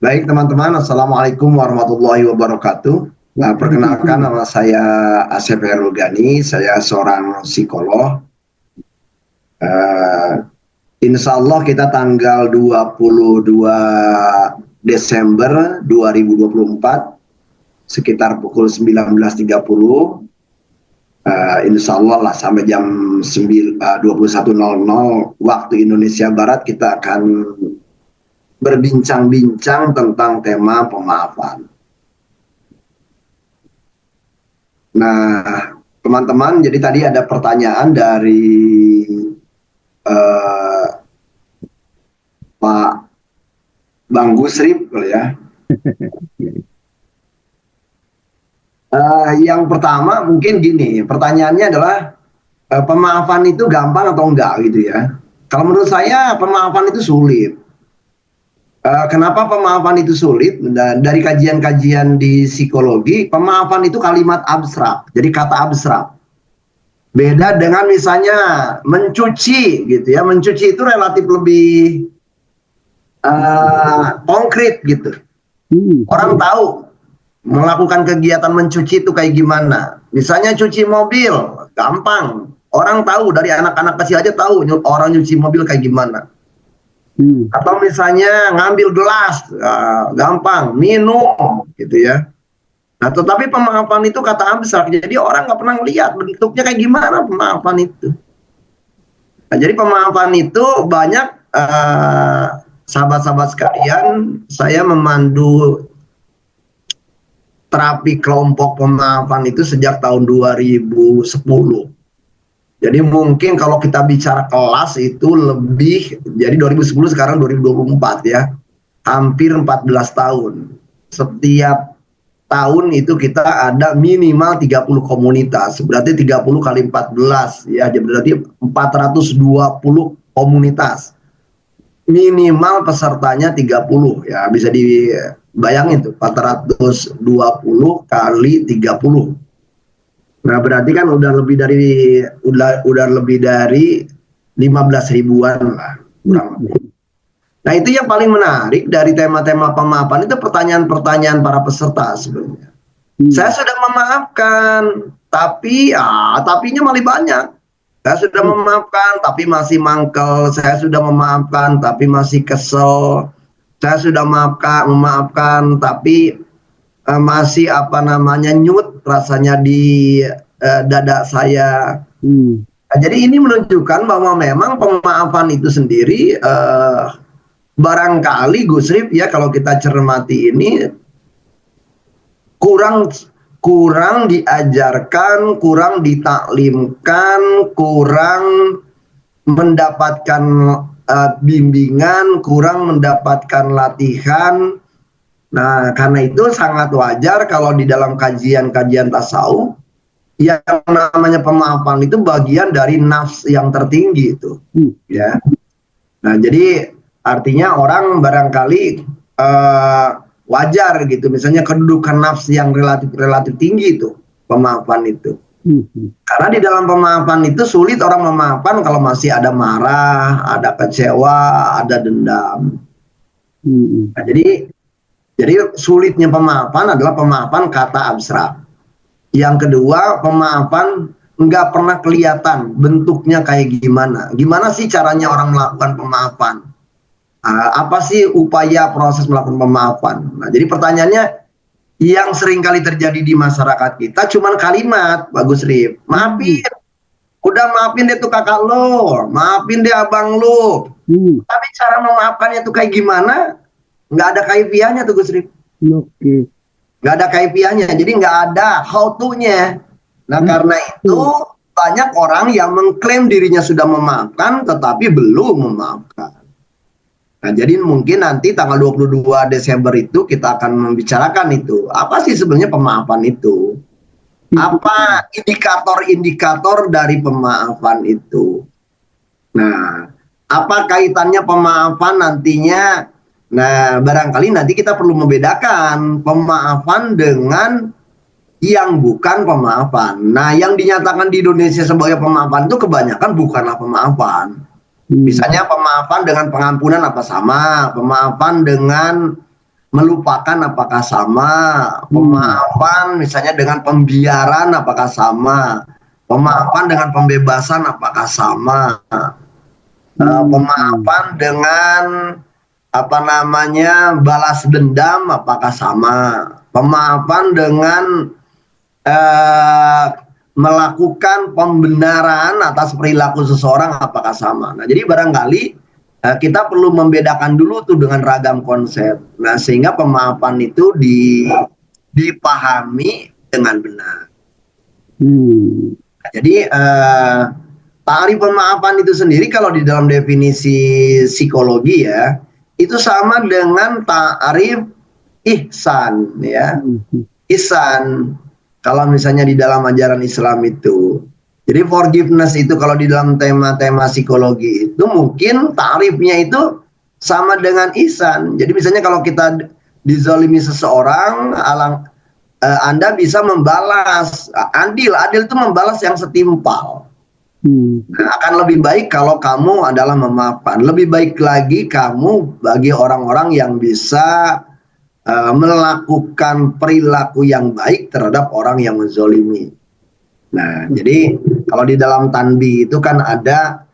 Baik teman-teman, Assalamualaikum warahmatullahi wabarakatuh. Perkenalkan, nama saya Asep Herul Gani, saya seorang psikolog. Uh, Insya Allah kita tanggal 22 Desember 2024 sekitar pukul 19.30, insya Allah lah sampai jam 21.00 waktu Indonesia Barat kita akan berbincang-bincang tentang tema pemaafan. Nah, teman-teman, jadi tadi ada pertanyaan dari Pak Bang Gusrip, ya. Yang pertama mungkin gini, pertanyaannya adalah pemaafan itu gampang atau enggak gitu ya. Kalau menurut saya pemaafan itu sulit. Kenapa pemaafan itu sulit? Dari kajian-kajian di psikologi, pemaafan itu kalimat abstrak, jadi kata abstrak. Beda dengan misalnya mencuci gitu ya, mencuci itu relatif lebih konkret gitu. Orang tahu melakukan kegiatan mencuci itu kayak gimana. Misalnya cuci mobil, gampang. Orang tahu, dari anak-anak kecil aja tahu orang nyuci mobil kayak gimana. Atau misalnya ngambil gelas, gampang, minum gitu ya. Nah, tetapi pemaafan itu kata abstrak, jadi orang nggak pernah lihat bentuknya kayak gimana pemaafan itu. Nah, jadi pemaafan itu banyak, sahabat-sahabat sekalian, saya memandu terapi kelompok pemaafan itu sejak tahun 2010. Jadi mungkin kalau kita bicara kelas itu lebih, jadi 2010 sekarang 2024 ya, hampir 14 tahun. Setiap tahun itu kita ada minimal 30 komunitas, berarti 30 kali 14 ya, berarti 420 komunitas. Minimal pesertanya 30 ya, bisa dibayangin tuh 420 kali 30. Nah, berarti kan udah lebih dari 15 ribuan lah kurang lebih. Nah, itu yang paling menarik dari tema-tema pemaafan itu pertanyaan-pertanyaan para peserta sebenarnya. Saya sudah memaafkan, tapi tapinya malah banyak. Saya sudah memaafkan tapi masih mangkel, saya sudah memaafkan tapi masih kesel. Saya sudah memaafkan tapi masih nyut rasanya di dada saya. Nah, jadi ini menunjukkan bahwa memang pemaafan itu sendiri barangkali Gusrip ya, kalau kita cermati ini kurang diajarkan, kurang ditaklimkan, kurang mendapatkan bimbingan, kurang mendapatkan latihan. Nah, karena itu sangat wajar kalau di dalam kajian-kajian tasawuf, yang namanya pemaafan itu bagian dari nafs yang tertinggi itu, ya. Nah, jadi artinya orang barangkali wajar gitu, misalnya kedudukan nafs yang relatif tinggi itu, pemaafan itu. Karena di dalam pemaafan itu sulit orang memaafkan kalau masih ada marah, ada kecewa, ada dendam. Nah, jadi sulitnya pemaafan adalah pemaafan kata abstrak. Yang kedua, pemaafan nggak pernah kelihatan bentuknya kayak gimana. Gimana sih caranya orang melakukan pemaafan? Apa sih upaya proses melakukan pemaafan? Nah, jadi pertanyaannya yang sering kali terjadi di masyarakat kita cuman kalimat, Bagus Rip, maafin. Udah maafin deh tuh kakak lo, maafin deh abang lo. Tapi cara memaafkannya tuh kayak gimana? Nggak ada kaifiahnya tuh Gus Rip. Nggak ada kaifiahnya, jadi nggak ada how to-nya. Nah, karena itu banyak orang yang mengklaim dirinya sudah memaafkan tetapi belum memaafkan. Nah, jadi mungkin nanti tanggal 22 Desember itu kita akan membicarakan itu. Apa sih sebenarnya pemaafan itu? Apa indikator-indikator dari pemaafan itu? Nah, apa kaitannya pemaafan nantinya? Nah, barangkali nanti kita perlu membedakan pemaafan dengan yang bukan pemaafan. Nah, yang dinyatakan di Indonesia sebagai pemaafan itu kebanyakan bukanlah pemaafan. Misalnya pemaafan dengan pengampunan apa sama? Pemaafan dengan melupakan apakah sama? Pemaafan misalnya dengan pembiaran apakah sama? Pemaafan dengan pembebasan apakah sama? Pemaafan dengan apa namanya balas dendam apakah sama? Pemaafan dengan eh, melakukan pembenaran atas perilaku seseorang apakah sama? Nah, jadi barangkali kita perlu membedakan dulu tuh dengan ragam konsep. Nah, sehingga pemaafan itu dipahami dengan benar. Nah, jadi tarif pemaafan itu sendiri kalau di dalam definisi psikologi ya, itu sama dengan tarif ihsan ya. Ihsan kalau misalnya di dalam ajaran Islam itu. Jadi forgiveness itu kalau di dalam tema-tema psikologi itu mungkin tarifnya itu sama dengan ihsan. Jadi misalnya kalau kita dizalimi seseorang, Anda bisa membalas. Adil itu membalas yang setimpal. Nah, akan lebih baik kalau kamu adalah memaafkan. Lebih baik lagi kamu bagi orang-orang yang bisa melakukan perilaku yang baik terhadap orang yang menzolimi. Nah, jadi kalau di dalam tanbih itu kan ada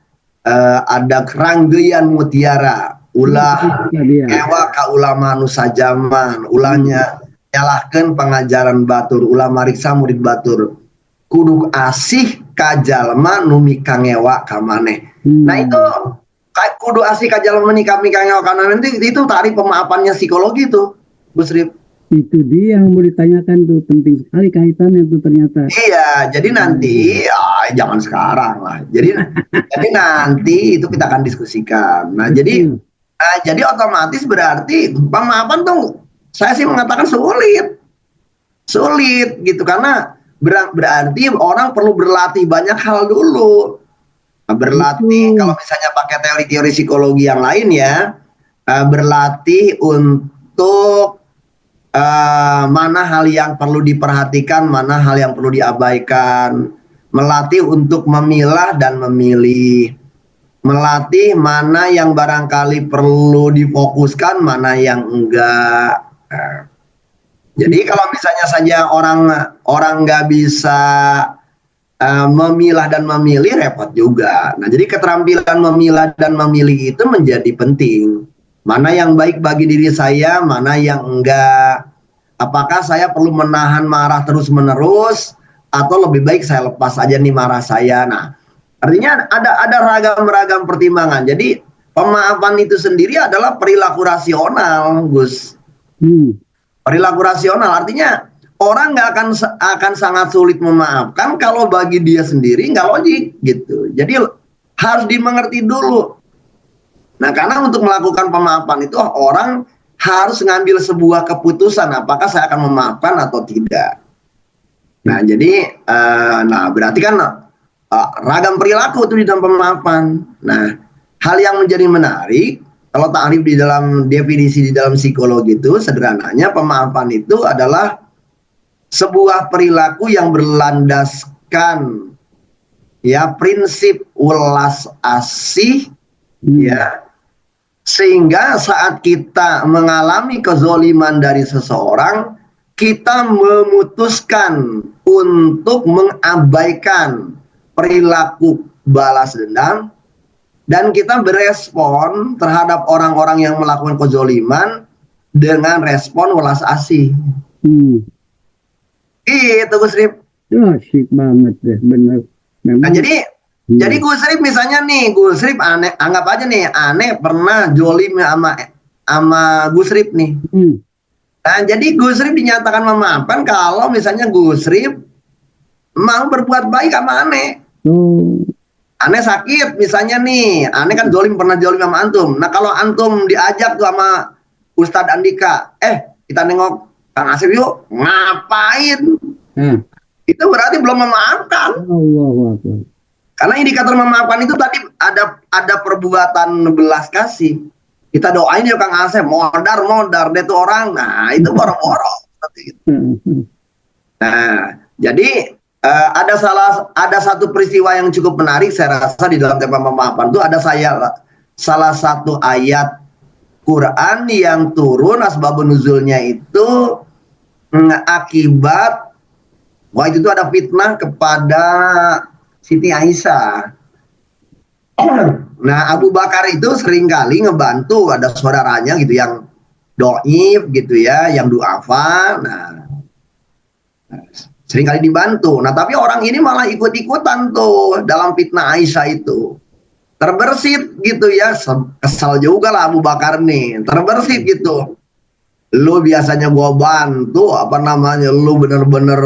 keranggeyan mutiara, ulah ewa ka ulama nusa zaman, ulahnya nyalahkan pengajaran batur, ulah mariksa murid batur, kudu asih kajalma numi kangewa kamane. Nah itu kudu asih kajalma nih kami kangewa kamane itu tarif pemaafannya psikologi tuh, Bu Sri. Itu dia yang mau ditanyakan tuh, penting sekali kaitannya tuh ternyata. Iya, jadi nanti jangan sekarang lah. Jadi nanti itu kita akan diskusikan. Nah, jadi otomatis berarti pemaafan tuh saya sih mengatakan sulit gitu karena berarti orang perlu berlatih banyak hal dulu. Nah, berlatih kalau misalnya pakai teori-teori psikologi yang lain ya, berlatih untuk mana hal yang perlu diperhatikan, mana hal yang perlu diabaikan, melatih untuk memilah dan memilih, melatih mana yang barangkali perlu difokuskan, mana yang enggak. Jadi kalau misalnya saja orang nggak bisa memilah dan memilih, repot juga. Nah, jadi keterampilan memilah dan memilih itu menjadi penting. Mana yang baik bagi diri saya, mana yang enggak. Apakah saya perlu menahan marah terus-menerus atau lebih baik saya lepas aja nih marah saya. Nah, artinya ada ragam-ragam pertimbangan. Jadi pemaafan itu sendiri adalah perilaku rasional, Gus. Perilaku rasional artinya orang nggak akan sangat sulit memaafkan kalau bagi dia sendiri nggak logik gitu. Jadi harus dimengerti dulu. Nah, karena untuk melakukan pemaafan itu orang harus ngambil sebuah keputusan apakah saya akan memaafkan atau tidak. Nah, jadi berarti kan ragam perilaku itu di dalam pemaafan. Nah, hal yang menjadi menarik kalau ta'rif di dalam definisi di dalam psikologi itu sederhananya pemaafan itu adalah sebuah perilaku yang berlandaskan ya prinsip welas asih ya, sehingga saat kita mengalami kezoliman dari seseorang, kita memutuskan untuk mengabaikan perilaku balas dendam dan kita berespon terhadap orang-orang yang melakukan kezoliman dengan respon welas asih. Itu Gus Rip. Asik banget deh, bener. Nah, jadi Gus Rip misalnya nih, Gus Rip aneh, anggap aja nih, aneh pernah jolim sama Gus Rip nih. Nah, jadi Gus Rip dinyatakan memaafkan kalau misalnya Gus Rip mau berbuat baik sama aneh. Aneh sakit misalnya nih, aneh kan pernah jolim sama antum. Nah, kalau antum diajak tuh sama Ustadz Andika, kita nengok Kang Asep yuk, ngapain? Itu berarti belum memaafkan. Karena indikator memaafkan itu tadi ada perbuatan belas kasih. Kita doain ya Kang Asep, modar dia tuh orang. Nah, itu boro-boro seperti itu. Nah, jadi ada satu peristiwa yang cukup menarik saya rasa di dalam tema pemaafan itu ada salah satu ayat Quran yang turun asbabun nuzulnya itu akibat waktu itu ada fitnah kepada Siti Aisyah. Nah, Abu Bakar itu seringkali ngebantu, ada saudaranya gitu yang doif gitu ya, yang duafa. Nah, seringkali dibantu. Nah, tapi orang ini malah ikut-ikutan tuh dalam fitnah Aisyah itu. Terbersit gitu ya, kesal juga lah Abu Bakar nih, terbersit gitu. Lu biasanya gua bantu, apa namanya, lu bener-bener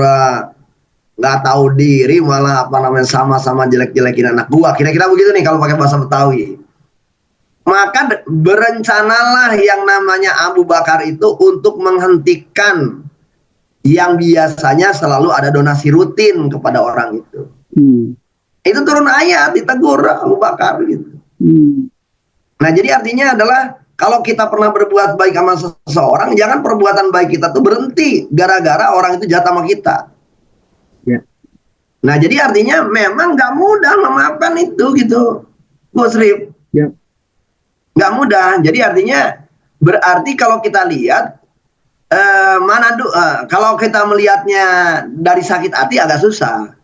nggak tahu diri, malah apa namanya sama-sama jelek-jelekin anak gua. Kira-kira begitu nih kalau pakai bahasa Betawi. Maka berencanalah yang namanya Abu Bakar itu untuk menghentikan yang biasanya selalu ada donasi rutin kepada orang itu. Itu turun ayat, ditegur Abu Bakar gitu. Nah, jadi artinya adalah kalau kita pernah berbuat baik sama seseorang, jangan perbuatan baik kita tuh berhenti gara-gara orang itu jahat sama kita. Ya. Nah, jadi artinya memang nggak mudah memaafkan itu gitu, Gus Rip. Ya. Nggak mudah. Jadi artinya berarti kalau kita lihat kalau kita melihatnya dari sakit hati agak susah.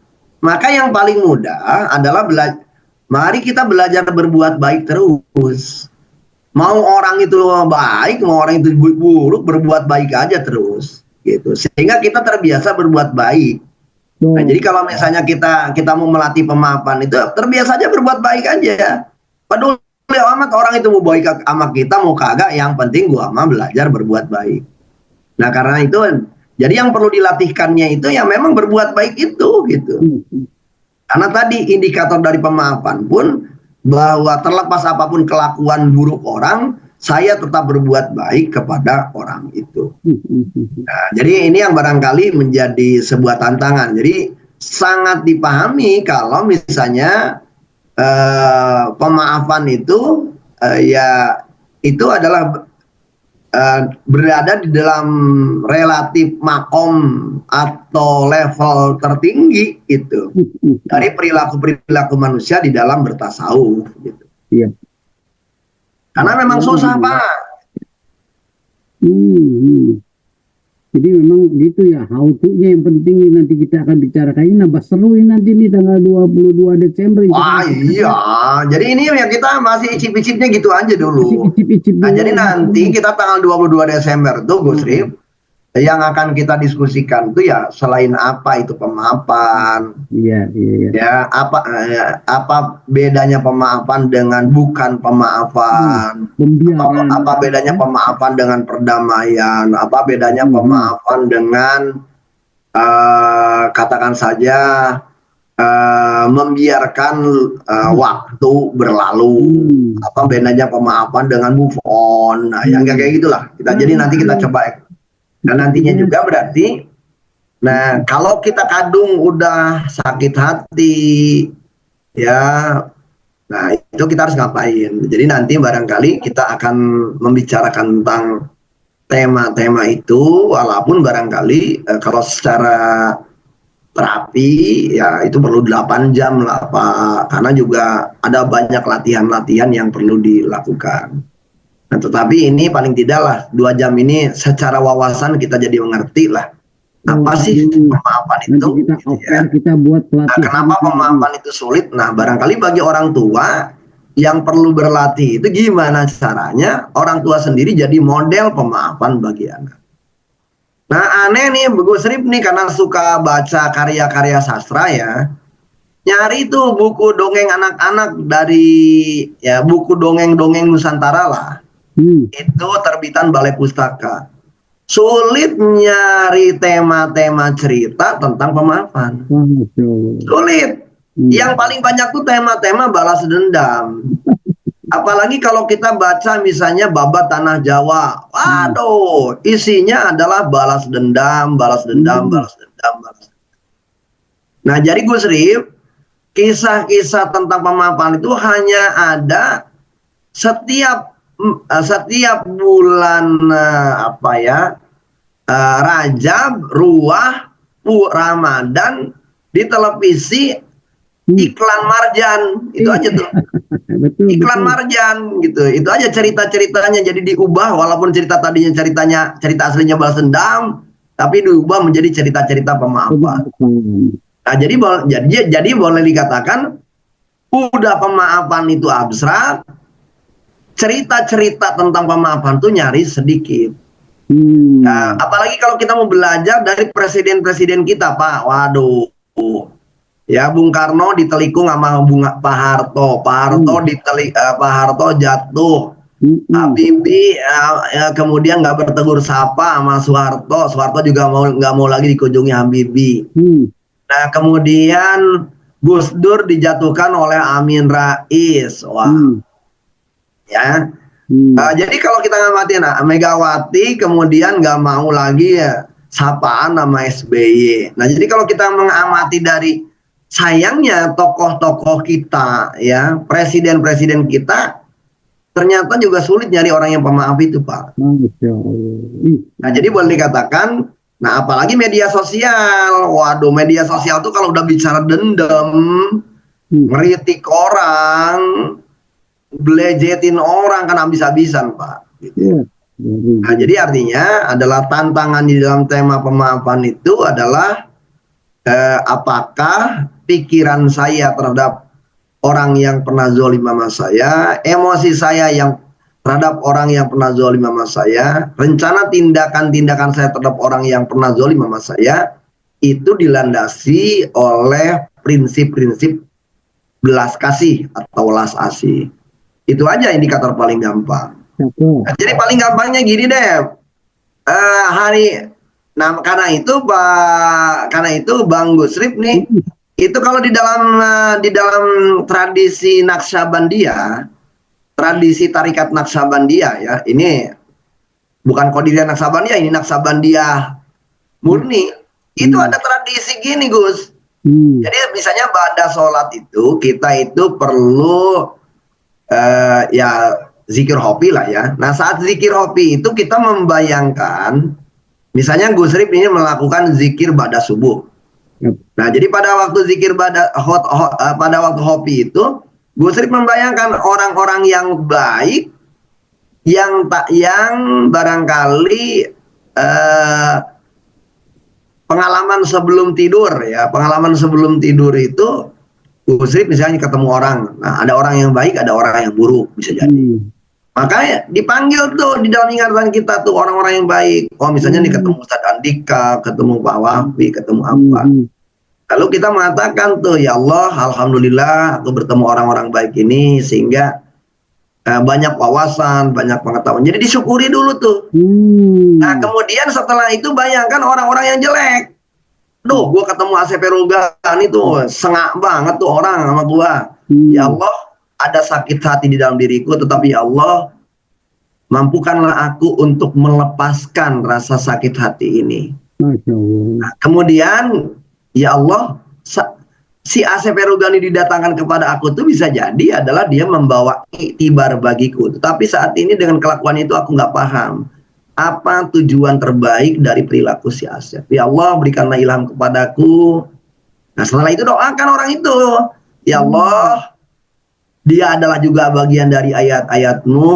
Maka yang paling mudah adalah mari kita belajar berbuat baik terus. Mau orang itu baik, mau orang itu buruk, berbuat baik aja terus, gitu. Sehingga kita terbiasa berbuat baik. Nah, jadi kalau misalnya kita mau melatih pemaafan itu, terbiasa aja berbuat baik aja. Peduli amat orang itu mau baik sama kita, mau kagak, yang penting gua mah belajar berbuat baik. Nah, karena itu, jadi yang perlu dilatihkannya itu yang memang berbuat baik itu, gitu. Karena tadi indikator dari pemaafan pun bahwa terlepas apapun kelakuan buruk orang, saya tetap berbuat baik kepada orang itu. Nah, jadi ini yang barangkali menjadi sebuah tantangan. Jadi sangat dipahami kalau misalnya pemaafan itu ya itu adalah berada di dalam relatif makom atau level tertinggi itu dari perilaku manusia di dalam bertasawuf gitu. Iya. Karena memang susah, Pak. Jadi memang gitu ya, how to-nya yang penting ini nanti kita akan bicarakan. Ini nambah seru ini nanti nih tanggal 22 Desember. Wah iya, jadi ini ya kita masih icip-icipnya gitu aja dulu. Icip-icip Nah, dulu. jadi nanti kita tanggal 22 Desember tuh Gus Rip, yang akan kita diskusikan tuh ya selain apa itu pemaafan. Iya. Ya, apa bedanya pemaafan dengan bukan pemaafan? Apa bedanya pemaafan dengan perdamaian? Apa bedanya pemaafan dengan katakan saja membiarkan waktu berlalu? Apa bedanya pemaafan dengan move on? Nah, yang kayak gitulah. Jadi nanti kita coba. Dan nantinya juga berarti, nah kalau kita kadung udah sakit hati, ya, nah itu kita harus ngapain? Jadi nanti barangkali kita akan membicarakan tentang tema-tema itu, walaupun barangkali kalau secara terapi ya itu perlu 8 jam lah Pak, karena juga ada banyak latihan-latihan yang perlu dilakukan. Nah, tetapi ini paling tidak lah 2 jam ini secara wawasan kita jadi mengerti lah apa sih pemaafan itu. Kita buat pelatihan. Nah, kenapa pemaafan itu sulit? Nah, barangkali bagi orang tua yang perlu berlatih itu gimana caranya orang tua sendiri jadi model pemaafan bagi anak. Nah, aneh nih Gus Rip nih karena suka baca karya-karya sastra ya. Nyari tuh buku dongeng anak-anak dari ya buku dongeng-dongeng Nusantara lah. Itu terbitan Balai Pustaka. Sulit nyari tema-tema cerita tentang pemaafan. Sulit. Yang paling banyak tuh tema-tema balas dendam. Apalagi kalau kita baca misalnya Babat Tanah Jawa. Waduh, isinya adalah balas dendam, balas dendam, balas dendam, balas dendam. Nah, jadi Gus Rip, kisah-kisah tentang pemaafan itu hanya ada setiap bulan Rajab, Ruah, Ramadan di televisi iklan Marjan, itu aja tuh. Betul, Iklan betul. Marjan gitu. Itu aja cerita-ceritanya jadi diubah walaupun cerita tadinya cerita aslinya balas dendam, tapi diubah menjadi cerita-cerita pemaafan. Betul. Nah, jadi boleh dikatakan udah pemaafan itu abstrak, cerita-cerita tentang pemaafan tuh nyaris sedikit. Nah, Hmm. apalagi kalau kita mau belajar dari presiden-presiden kita, Pak. Waduh. Ya, Bung Karno ditelikung sama Pak Harto. Hmm. Pak Harto jatuh. Hmm. Habibie kemudian nggak bertegur sapa sama Soeharto. Soeharto juga nggak mau lagi dikunjungi Habibie. Hmm. Nah, kemudian Gus Dur dijatuhkan oleh Amin Rais. Wah, Hmm. ya. Hmm. Jadi kalau kita ngamatin, Megawati kemudian nggak mau lagi ya sapaan nama SBY. Nah, jadi kalau kita mengamati dari sayangnya tokoh-tokoh kita, ya presiden-presiden kita ternyata juga sulit nyari orang yang pemaaf itu, Pak. Masya Allah. Ih, Nah, jadi boleh dikatakan, nah apalagi media sosial. Waduh, media sosial tuh kalau udah bicara dendam, hmm. ngeritik orang, belejetin orang kan habis-habisan, Pak. Gitu. Ya, dari Nah, jadi artinya adalah tantangan di dalam tema pemaafan itu adalah apakah pikiran saya terhadap orang yang pernah zolim sama saya, emosi saya yang terhadap orang yang pernah zolim sama saya, rencana tindakan-tindakan saya terhadap orang yang pernah zolim sama saya, itu dilandasi oleh prinsip-prinsip belas kasih atau welas asih. Itu aja indikator paling gampang. siapa? Nah, jadi paling gampangnya gini deh, hari, nah karena itu Bang Gusrip nih, Hmm. itu kalau di dalam tradisi Naksabandia, tradisi tarikat Naksabandia ya, ini bukan Qadiriyah Naksabandia, ini Naksabandia murni. Itu Hmm. ada tradisi gini, Gus. Hmm. Jadi misalnya pada sholat itu kita itu perlu ya zikir hobi lah ya. Nah, saat zikir hobi itu kita membayangkan, misalnya Gus Rip ini melakukan zikir pada subuh. Yap. Nah, jadi pada waktu pada waktu hobi itu, Gus Rip membayangkan orang-orang yang baik, yang barangkali pengalaman sebelum tidur ya, pengalaman sebelum tidur itu Gus Rip misalnya ketemu orang. Nah, ada orang yang baik, ada orang yang buruk bisa jadi. Hmm. Makanya dipanggil tuh di dalam ingatan kita tuh orang-orang yang baik. Oh, misalnya nih Hmm. ketemu Ustadz Andika, ketemu Pak Wafi, ketemu Hmm. apa. Hmm. Lalu kita mengatakan tuh, ya Allah, alhamdulillah aku bertemu orang-orang baik ini sehingga banyak wawasan, banyak pengetahuan. Jadi disyukuri dulu tuh. Nah, Hmm. kemudian setelah itu bayangkan orang-orang yang jelek. Duh, gue ketemu ACP Rogan itu sengak banget tuh orang sama gue. Ya Hmm. Allah, ada sakit hati di dalam diriku, tetapi ya Allah, mampukanlah aku untuk melepaskan rasa sakit hati ini. Masya Allah. Nah, kemudian, ya Allah, si ACP Rugani didatangkan kepada aku tuh bisa jadi adalah dia membawa iktibar bagiku. Tetapi saat ini dengan kelakuan itu aku nggak paham. Apa tujuan terbaik dari perilaku si Asep? Ya Allah, berikanlah ilham kepadaku. Nah, setelah itu doakan orang itu. Ya Hmm. Allah, dia adalah juga bagian dari ayat-ayatmu.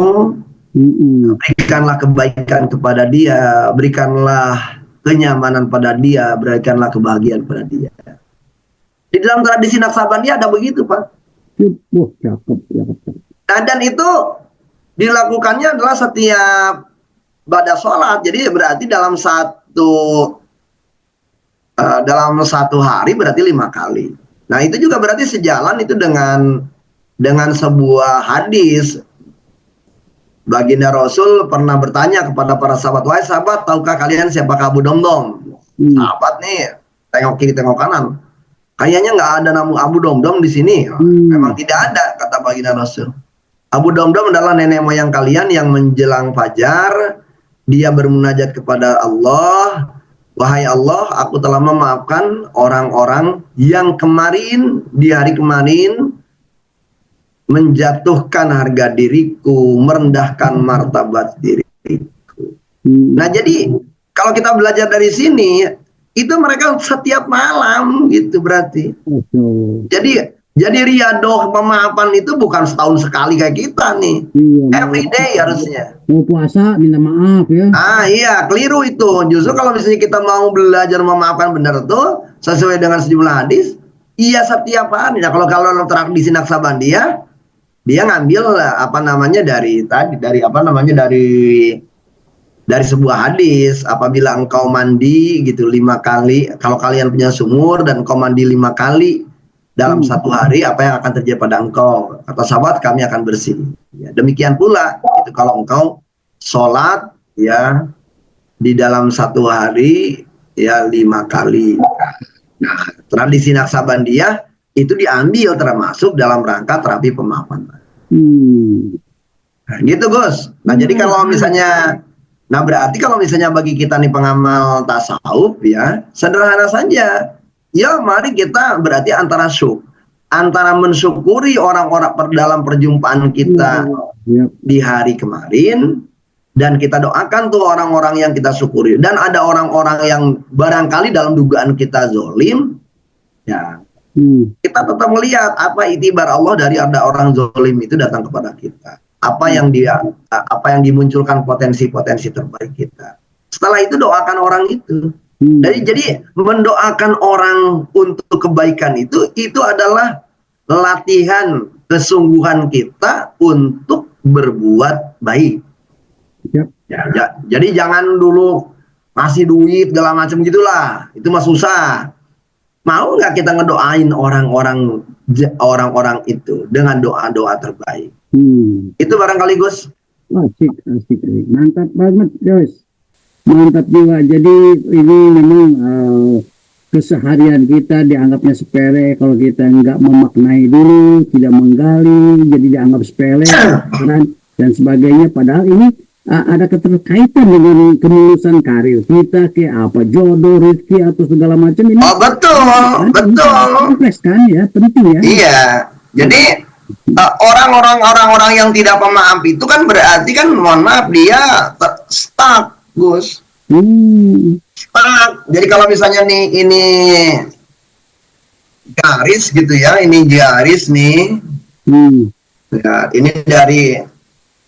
Hmm. Berikanlah kebaikan kepada dia, berikanlah kenyamanan pada dia, berikanlah kebahagiaan pada dia. Di dalam tradisi Naksabandia ada begitu, Pak. Wah, cakep, cakep. Nah, dan itu dilakukannya adalah setiap pada sholat. Jadi berarti dalam satu hari berarti 5 kali. Nah, itu juga berarti sejalan itu dengan sebuah hadis. Baginda Rasul pernah bertanya kepada para sahabat, wahai sahabat, tahukah kalian siapakah Abu Domdom? Hmm. Sahabat nih, tengok kiri tengok kanan. Kayaknya nggak ada nama Abu Domdom di sini. Memang Hmm. tidak ada, kata baginda Rasul. Abu Domdom adalah nenek moyang kalian yang menjelang fajar, dia bermunajat kepada Allah. Wahai Allah, aku telah memaafkan orang-orang yang kemarin, di hari kemarin, menjatuhkan harga diriku, merendahkan martabat diriku. Nah, Hmm. jadi kalau kita belajar dari sini, itu mereka setiap malam gitu berarti. Masya Allah. Jadi Jadi riadoh pemaafan itu bukan setahun sekali kayak kita nih. Iya, Every day harusnya. mau puasa minta maaf ya. Iya, keliru itu. Justru kalau misalnya kita mau belajar memaafkan benar tuh sesuai dengan sejumlah hadis, iya setiap hari. Nah, kalau tradisi Naksabandia, dia ngambil apa namanya dari sebuah hadis. Apabila engkau mandi gitu 5 kali, kalau kalian punya sumur dan engkau mandi 5 kali dalam satu hari, apa yang akan terjadi pada engkau? Kata sahabat, kami akan bersih. Ya, demikian pula itu kalau engkau sholat ya di dalam satu hari ya 5 kali. Nah, tradisi Naksabandia itu diambil termasuk dalam rangka terapi pemaafan. Nah, gitu Gus. Nah, jadi kalau misalnya, nah berarti kalau misalnya bagi kita nih pengamal tasawuf ya, sederhana saja. Ya mari kita berarti antara mensyukuri orang-orang dalam perjumpaan kita di hari kemarin, dan kita doakan tuh orang-orang yang kita syukuri. Dan ada orang-orang yang barangkali dalam dugaan kita zolim, ya kita tetap melihat apa itibar Allah dari ada orang zolim itu datang kepada kita. Apa yang dimunculkan potensi-potensi terbaik kita. Setelah itu doakan orang itu. Jadi mendoakan orang untuk kebaikan itu adalah latihan kesungguhan kita untuk berbuat baik. Jadi jangan dulu ngasih duit segala macam gitulah, itu mah susah. Mau nggak kita ngedoain orang-orang itu dengan doa-doa terbaik? Itu barangkali Gus. Asik. Mantap banget Gus. Mantap juga. Jadi ini memang keseharian kita dianggapnya sepele kalau kita nggak memaknai dulu, tidak menggali, jadi dianggap sepele dan sebagainya. Padahal ini ada keterkaitan dengan kelulusan karir kita, kayak apa jodoh, rezeki atau segala macam ini. Oh betul. Kompleks kan ya, penting ya. Iya. Jadi orang-orang yang tidak pemaaf itu kan berarti kan, mohon maaf, dia stuck, Gus. Jadi kalau misalnya nih ini garis gitu ya, ini garis nih, ya, ini dari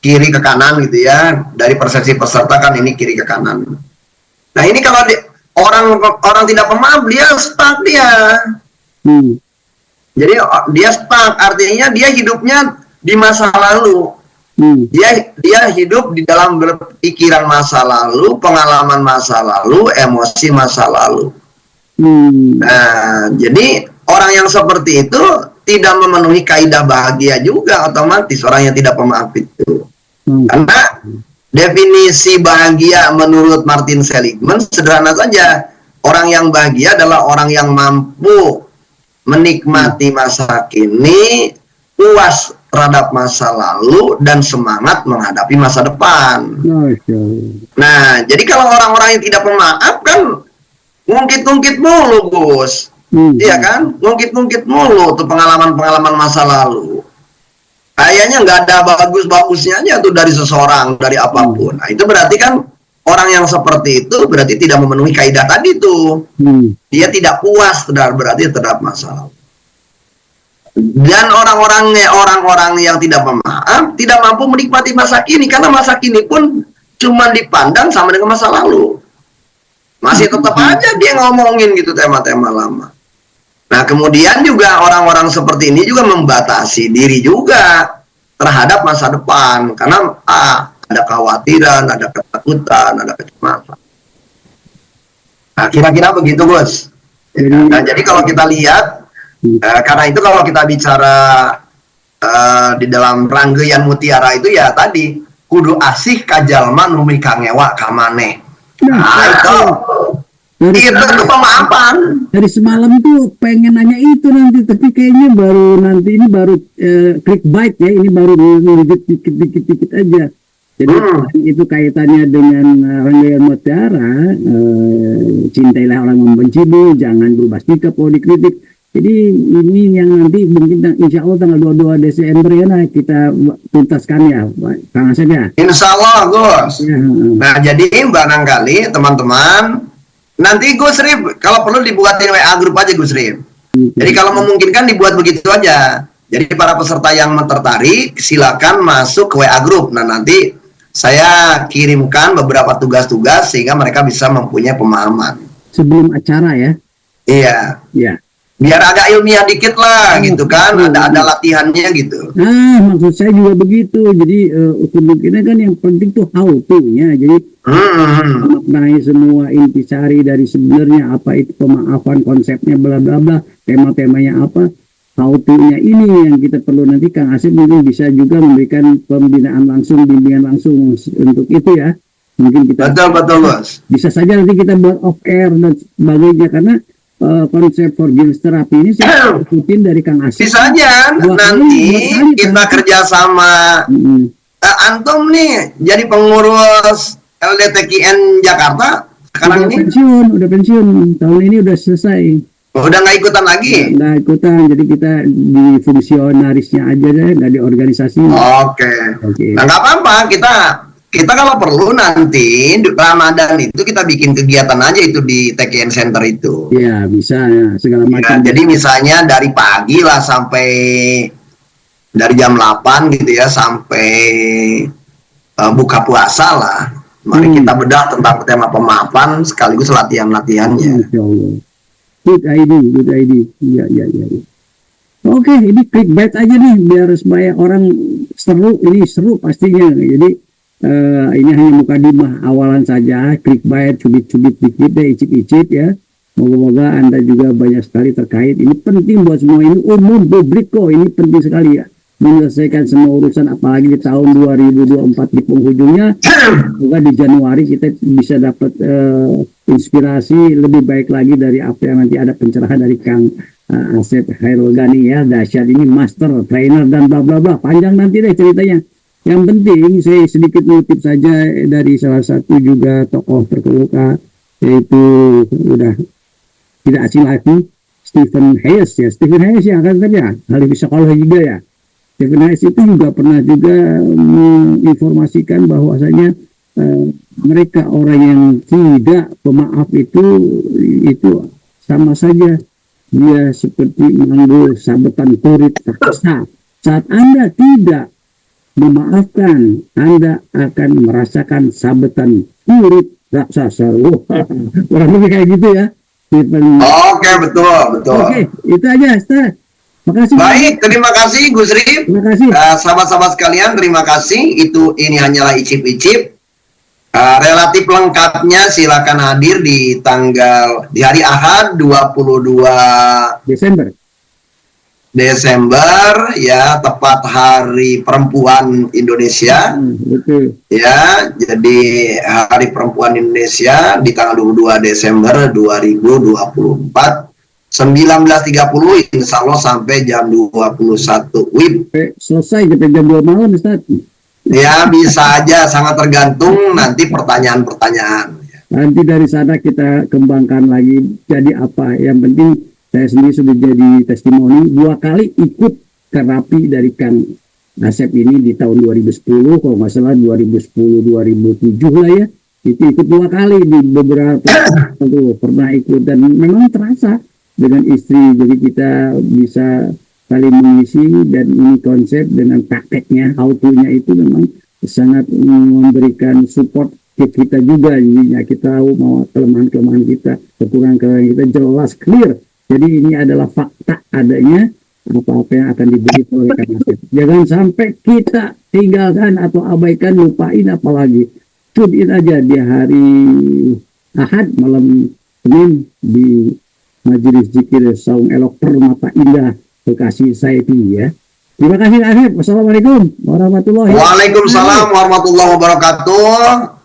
kiri ke kanan gitu ya, dari persepsi peserta kan ini kiri ke kanan. Nah ini kalau orang tidak pemaaf, dia stuck dia. Jadi dia stuck, artinya dia hidupnya di masa lalu. Dia hidup di dalam berpikiran masa lalu, pengalaman masa lalu, emosi masa lalu. Nah, jadi orang yang seperti itu tidak memenuhi kaidah bahagia juga otomatis, orang yang tidak pemaaf itu. Karena definisi bahagia menurut Martin Seligman sederhana saja. Orang yang bahagia adalah orang yang mampu menikmati masa kini, puas terhadap masa lalu, dan semangat menghadapi masa depan. Nah, jadi kalau orang-orang yang tidak pemaaf kan ngungkit-ngungkit mulu, Gus. Iya kan? Ngungkit-ngungkit mulu tuh pengalaman-pengalaman masa lalu. Kayaknya nggak ada bagus-bagusnya aja tuh dari seseorang, dari apapun. Nah, itu berarti kan orang yang seperti itu berarti tidak memenuhi kaidah tadi tuh. Dia tidak puas berarti terhadap masa lalu. Dan orang-orang yang tidak pemaaf tidak mampu menikmati masa kini, karena masa kini pun cuma dipandang sama dengan masa lalu. Masih tetap aja dia ngomongin gitu tema-tema lama. Nah, kemudian juga orang-orang seperti ini juga membatasi diri juga terhadap masa depan, karena ada kekhawatiran, ada ketakutan, ada kecemasan. Nah, kira-kira begitu, Gus. Nah, jadi kalau kita lihat, karena itu kalau kita bicara di dalam Ranggeyan Mutiara itu ya tadi kudu asih kajalman numi kangewa kamane. Itu pemaafan. Dari semalam tuh pengen nanya itu nanti, tapi kayaknya ini baru clickbait ya, ini baru dikit-dikit aja. Jadi itu kaitannya dengan Ranggeyan Mutiara, cintailah orang membencimu, jangan berubah sikap kalau dikritik. Jadi ini yang nanti mungkin insya Allah tanggal 22 Desember ya, nah, kita tuntaskan ya, Kang Asep ya. Insya Allah, Gus. Nah, jadi barangkali teman-teman, nanti Gus Rif, kalau perlu dibuatin WA grup aja Gus Rif. Jadi kalau memungkinkan dibuat begitu aja. Jadi para peserta yang tertarik silakan masuk ke WA Group. Nah, nanti saya kirimkan beberapa tugas-tugas sehingga mereka bisa mempunyai pemahaman. Sebelum acara ya? Iya. Ya. Biar agak ilmiah dikit lah gitu kan, ada latihannya gitu. Nah, maksud saya juga begitu. Jadi kemungkinan kan yang penting tuh how to-nya. Jadi maknai semua intisari dari sebenarnya apa itu pemaafan, konsepnya bla bla bla, tema-temanya apa, how to-nya ini yang kita perlu. Nanti Kang Asep mungkin bisa juga memberikan pembinaan langsung, bimbingan langsung untuk itu ya. Mungkin kita betul bos. Bisa saja nanti kita buat off air dan sebagainya, karena konsep forgiveness therapy ini saya ikutin dari Kang Asep. Bisa aja nanti kita kerjasama. Antum nih jadi pengurus LDTKN Jakarta sekarang ini. Udah pensiun tahun ini udah selesai. Udah nggak ikutan lagi? Nggak ikutan, jadi kita di fungsionarisnya aja deh, nggak di organisasi. Oke. Nah, nggak apa-apa, kita kalau perlu nanti Ramadan itu kita bikin kegiatan aja itu di TKN Center itu. Iya, bisa ya, segala macam. Ya, jadi misalnya dari pagi lah sampai dari jam 8 gitu ya sampai buka puasa lah. Mari kita bedah tentang tema pemaafan sekaligus latihan-latihannya. Good idea. Iya. Oke, ini clickbait aja nih biar supaya orang seru, ini seru pastinya. Jadi ini hanya mukadimah awalan saja, clickbait, cubit-cubit dikit deh, icip-icip ya. Moga-moga Anda juga banyak sekali terkait. Ini penting buat semua, ini umum publik kok, ini penting sekali ya. Menyelesaikan semua urusan, apalagi di tahun 2024 di penghujungnya. Semoga di Januari kita bisa dapat inspirasi lebih baik lagi dari apa yang nanti ada pencerahan dari Kang Asep Khairul Ghani ya. Dahsyat ini master, trainer dan bla bla bla. Panjang nanti deh ceritanya. Yang penting saya sedikit mengutip saja dari salah satu juga tokoh terkemuka, yaitu udah tidak asing lagi, Stephen Hayes ya. Stephen Hayes yang akan saja ahli psikologi juga ya. Stephen Hayes itu juga pernah juga menginformasikan bahwasanya mereka orang yang tidak pemaaf itu sama saja dia seperti mengambil sabetan kurit raksasa. Saat Anda tidak memaafkan, Anda akan merasakan sabetan kulit raksasa. Kurang lebih kayak gitu ya. Oke, betul. Oke, itu aja, Ustaz. Makasih. Baik, terima kasih Gus Rif. Terima kasih. Sahabat-sahabat sekalian, terima kasih. Ini hanyalah icip-icip. Relatif lengkapnya silakan hadir di hari Ahad 22 Desember ya, tepat Hari Perempuan Indonesia. Betul. Ya, jadi Hari Perempuan Indonesia di tanggal 22 Desember 2024 19.30 insya Allah sampai jam 21 WIB. Selesai kita jam 2 malam Ustaz. Ya, bisa aja, sangat tergantung nanti pertanyaan-pertanyaan. Nanti dari sana kita kembangkan lagi jadi apa. Yang penting saya sendiri sudah jadi testimoni 2 kali ikut terapi dari Kang Asep ini di tahun 2010, kalau nggak salah 2010-2007 lah ya. Itu ikut 2 kali di beberapa pernah ikut dan memang terasa dengan istri. Jadi kita bisa saling mengisi dan ini konsep dengan prakteknya, how to-nya itu memang sangat memberikan support ke kita juga. Jadinya kita tahu mau kelemahan-kelemahan kita, kekurangan-kekurangan kita jelas clear. Jadi ini adalah fakta adanya apa-apa yang akan diberi oleh Kang Asep. Jangan sampai kita tinggalkan atau abaikan, lupain apalagi. Tune in aja di hari Ahad malam Senin di Majelis Zikir Saung Elok Permata Indah Bekasi Saiti ya. Terima kasih Kang Asep. Wassalamualaikum warahmatullahi wabarakatuh. Waalaikumsalam warahmatullahi wabarakatuh.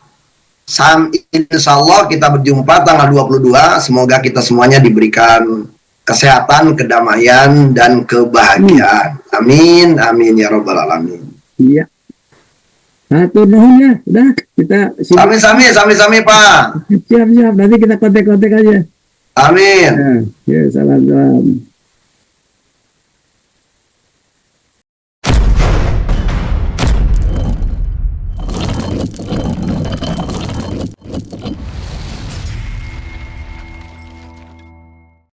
Insya Allah kita berjumpa tanggal 22. Semoga kita semuanya diberikan kesehatan, kedamaian, dan kebahagiaan. Amin, amin ya robbal alamin. Iya. Satu nuhun ya, udah kita. Sami Pak. Siap. Nanti kita kontak-kontak aja. Amin. Ya, salam.